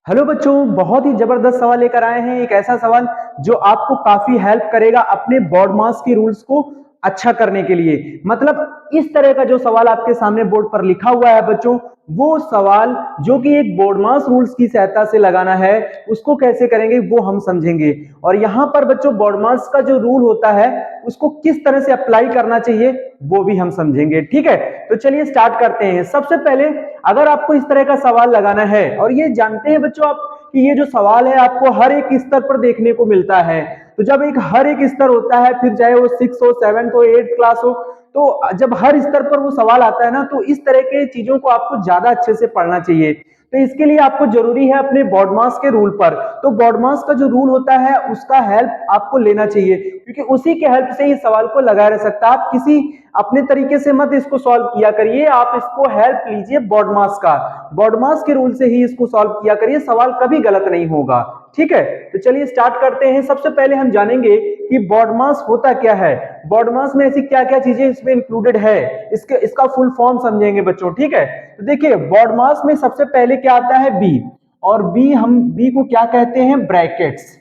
Hello बच्चों, बहुत ही जबरदस्त सवाल लेकर आए हैं। एक ऐसा सवाल जो आपको काफी हेल्प करेगा अपने बोर्ड मास के रूल्स को अच्छा करने के लिए। मतलब इस तरह का जो सवाल आपके सामने बोर्ड पर लिखा हुआ है बच्चों, वो सवाल जो कि एक बोर्ड मास रूल्स की सहायता से लगाना है, उसको कैसे करेंगे वो हम समझेंगे। और यहाँ पर बच्चों बोर्ड मास का जो रूल होता है उसको किस तरह से अप्लाई करना चाहिए वो भी हम समझेंगे। ठीक है, तो चलिए स्टार्ट करते हैं। सबसे पहले अगर आपको इस तरह का सवाल लगाना है, और ये जानते हैं बच्चों आप कि ये जो सवाल है आपको हर एक स्तर पर देखने को मिलता है। तो जब एक हर एक स्तर होता है, फिर चाहे वो 6 हो, 7 हो, 8 क्लास हो, तो जब हर स्तर पर वो सवाल आता है ना, तो इस तरह के चीजों को आपको ज्यादा अच्छे से पढ़ना चाहिए। तो इसके लिए आपको जरूरी है अपने बोर्ड मास के रूल पर, तो बोर्ड मास का जो रूल होता है उसका हेल्प आपको लेना चाहिए, क्योंकि उसी के हेल्प से इस सवाल को लगाया जा सकता है। आप किसी अपने तरीके से मत इसको सॉल्व किया करिए, आप इसको हेल्प लीजिए बोर्ड मास का। बोर्ड मास के रूल से ही इसको सॉल्व किया करिए, सवाल कभी गलत नहीं होगा। ठीक है, तो चलिए स्टार्ट करते हैं। सबसे पहले हम जानेंगे कि बोर्ड मास होता क्या है। बोर्ड मास में ऐसी क्या क्या चीजें इसमें इंक्लूडेड है, इसका फुल फॉर्म समझेंगे बच्चों। ठीक है, तो देखिए बोर्ड मास में सबसे पहले क्या आता है, बी। और बी को क्या कहते हैं, ब्रैकेट्स।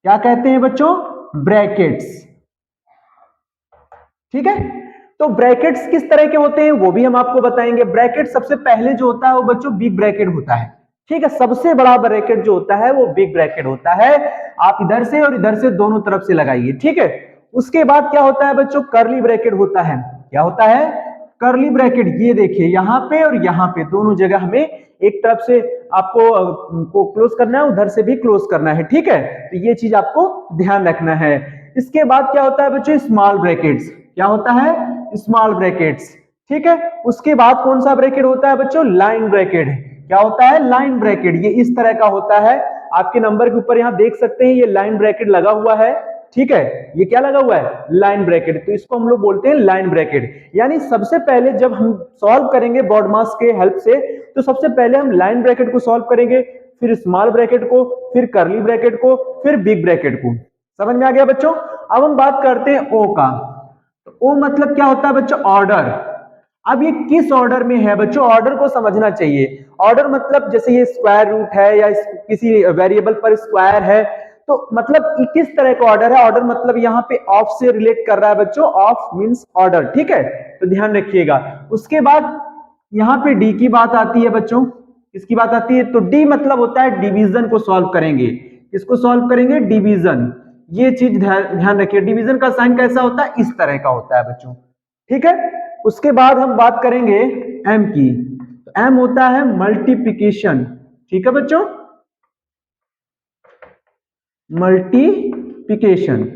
क्या कहते हैं बच्चों, ब्रैकेट्स। ठीक है, तो ब्रैकेट्स किस तरह के होते हैं वो भी हम आपको बताएंगे। ब्रैकेट सबसे पहले जो होता है वो बच्चों बिग ब्रैकेट होता है। ठीक है, सबसे बड़ा ब्रैकेट जो होता है वो बिग ब्रैकेट होता है। आप इधर से और इधर से दोनों तरफ से लगाइए। ठीक है, उसके बाद क्या होता है बच्चों, कर्ली ब्रैकेट होता है। क्या होता है, कर्ली ब्रैकेट। ये देखिए यहाँ पे और यहाँ पे दोनों जगह हमें एक तरफ से आपको क्लोज करना है, उधर से भी क्लोज करना है। ठीक है, तो ये चीज आपको ध्यान रखना है। इसके बाद क्या होता है बच्चों, स्मॉल ब्रैकेट्स। क्या होता है, स्मॉल ब्रैकेट्स। ठीक है, उसके बाद कौन सा ब्रैकेट होता है बच्चों, लाइन ब्रैकेट। क्या होता है, लाइन ब्रैकेट। ये इस तरह का होता है, आपके नंबर के ऊपर यहां देख सकते हैं ये लाइन ब्रैकेट लगा हुआ है। ठीक है, ये क्या लगा हुआ है, लाइन ब्रैकेट। तो इसको हम लोग बोलते हैं लाइन ब्रैकेट। यानी सबसे पहले जब हम सॉल्व करेंगे बोर्ड मास के हेल्प से, तो सबसे पहले हम लाइन ब्रैकेट को सॉल्व करेंगे, फिर स्मॉल ब्रैकेट को, फिर कर्ली ब्रैकेट को, फिर बिग ब्रैकेट को। समझ में आ गया बच्चों। अब हम बात करते हैं ओ का। तो ओ मतलब क्या होता है बच्चों, ऑर्डर। अब ये किस ऑर्डर में है बच्चों, ऑर्डर को समझना चाहिए। ऑर्डर मतलब जैसे ये स्क्वायर रूट है या किसी वेरिएबल पर स्क्वायर है, तो मतलब ये किस तरह का ऑर्डर है। ऑर्डर मतलब यहाँ पे ऑफ से रिलेट कर रहा है बच्चों, ऑफ मींस ऑर्डर। ठीक है, तो ध्यान रखिएगा। उसके बाद यहाँ पे डी की बात आती है बच्चों। किसकी बात आती है, तो डी मतलब होता है डिवीजन को सॉल्व करेंगे। किसको सॉल्व करेंगे, डिवीजन। ये चीज ध्यान रखिए, डिवीजन का साइन कैसा होता है, इस तरह का होता है बच्चों। ठीक है, उसके बाद हम बात करेंगे एम की। तो एम होता है मल्टीप्लिकेशन। ठीक है बच्चों, मल्टीप्लिकेशन।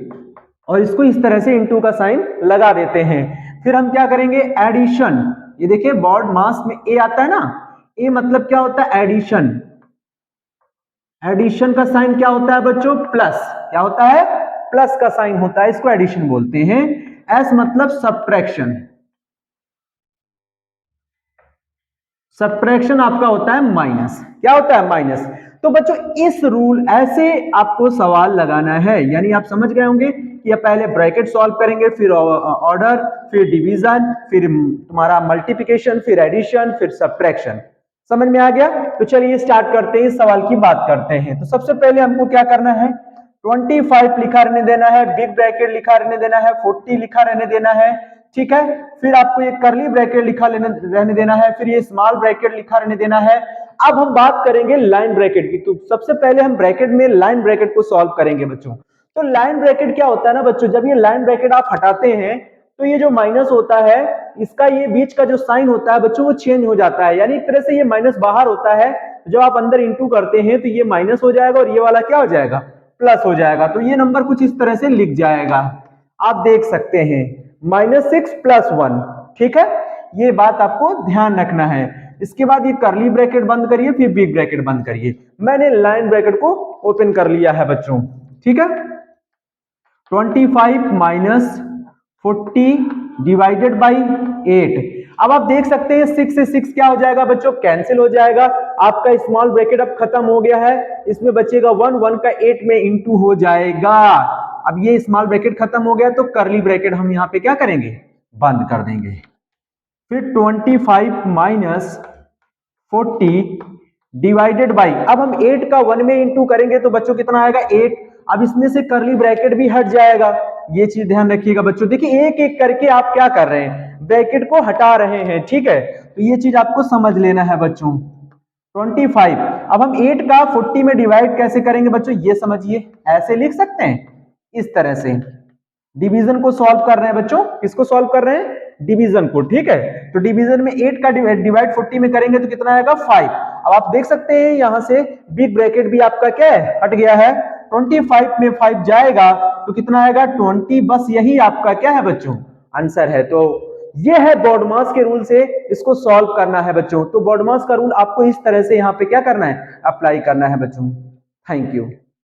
और इसको इस तरह से इनटू का साइन लगा देते हैं। फिर हम क्या करेंगे, एडिशन। ये देखिए बोर्ड मास में ए आता है ना, ए मतलब क्या होता है, एडिशन। एडिशन का साइन क्या होता है बच्चों, प्लस। क्या होता है, प्लस का साइन होता है, इसको एडिशन बोलते हैं। एस मतलब सब्ट्रैक्शन। सब्ट्रैक्शन आपका होता है माइनस। क्या होता है, माइनस। तो बच्चों इस रूल ऐसे आपको सवाल लगाना है, यानी आप समझ गए होंगे कि पहले ब्रैकेट सॉल्व करेंगे, फिर ऑर्डर, फिर डिवीजन, फिर तुम्हारा मल्टीप्लिकेशन, फिर एडिशन, फिर सब्ट्रैक्शन। समझ में आ गया। तो चलिए स्टार्ट करते हैं, इस सवाल की बात करते हैं। तो सबसे पहले हमको क्या करना है, 25 लिखा रहने देना है, बिग ब्रैकेट लिखा रहने देना है, 40 लिखा रहने देना है। ठीक है, फिर आपको ये कर्ली ब्रैकेट लिखा रहने देना है, फिर ये स्मॉल ब्रैकेट लिखा रहने देना है। अब हम बात करेंगे लाइन ब्रैकेट की। तो सबसे पहले हम ब्रैकेट में लाइन ब्रैकेट को सॉल्व करेंगे बच्चों। तो लाइन ब्रैकेट क्या होता है ना बच्चों, जब ये लाइन ब्रैकेट आप हटाते हैं तो ये जो माइनस होता है, इसका ये बीच का जो साइन होता है बच्चों वो चेंज हो जाता है। यानी एक तरह से ये माइनस बाहर होता है, जब आप अंदर इंटू करते हैं तो ये माइनस हो जाएगा और ये वाला क्या हो जाएगा, प्लस हो जाएगा। तो ये नंबर कुछ इस तरह से लिख जाएगा, आप देख सकते हैं, -6 + 1। ठीक है, ये बात आपको ध्यान रखना है। इसके बाद ये कर्ली ब्रैकेट बंद करिए, फिर बिग ब्रैकेट बंद करिए। मैंने लाइन ब्रैकेट को ओपन कर लिया है बच्चों। ठीक है, 25 - 40 डिवाइडेड बाई 8। अब आप देख सकते हैं 6 से 6 क्या हो जाएगा बच्चों, कैंसिल हो जाएगा। आपका स्मॉल ब्रैकेट अब खत्म हो गया है, इसमें बचेगा 1, 1 का 8 में इंटू हो जाएगा। अब ये स्मॉल ब्रैकेट खत्म हो गया तो कर्ली ब्रैकेट हम यहाँ पे क्या करेंगे, बंद कर देंगे। फिर 25 - 40 डिवाइडेड बाई, अब हम 8 का 1 में इंटू करेंगे तो बच्चों कितना आएगा 8। अब इसमें से करली ब्रैकेट भी हट जाएगा, ये चीज ध्यान रखिएगा बच्चों। देखिए एक एक करके आप क्या कर रहे हैं, ब्रैकेट को हटा रहे हैं, ठीक है, तो ये चीज आपको समझ लेना है बच्चों। 25, अब हम 8 का 40 में डिवाइड कैसे करेंगे बच्चों, ये समझिए, ऐसे लिख सकते हैं इस तरह से। डिवीजन को सॉल्व कर रहे हैं बच्चों, किसको सॉल्व कर रहे हैं, डिवीजन को, ठीक है। तो डिवीजन में 8 का डिवाइड 40 में करेंगे तो कितना आएगा 5। अब आप देख सकते हैं यहां से बिग ब्रैकेट भी आपका क्या है, हट गया है। 25 में 5 जाएगा तो कितना आएगा 20, बस यही आपका क्या है बच्चों, आंसर है। तो ये है बॉडमास के रूल से इसको सॉल्व करना है बच्चों। तो बॉडमास का रूल आपको इस तरह से यहाँ पे क्या करना है, अप्लाई करना है बच्चों। Thank you.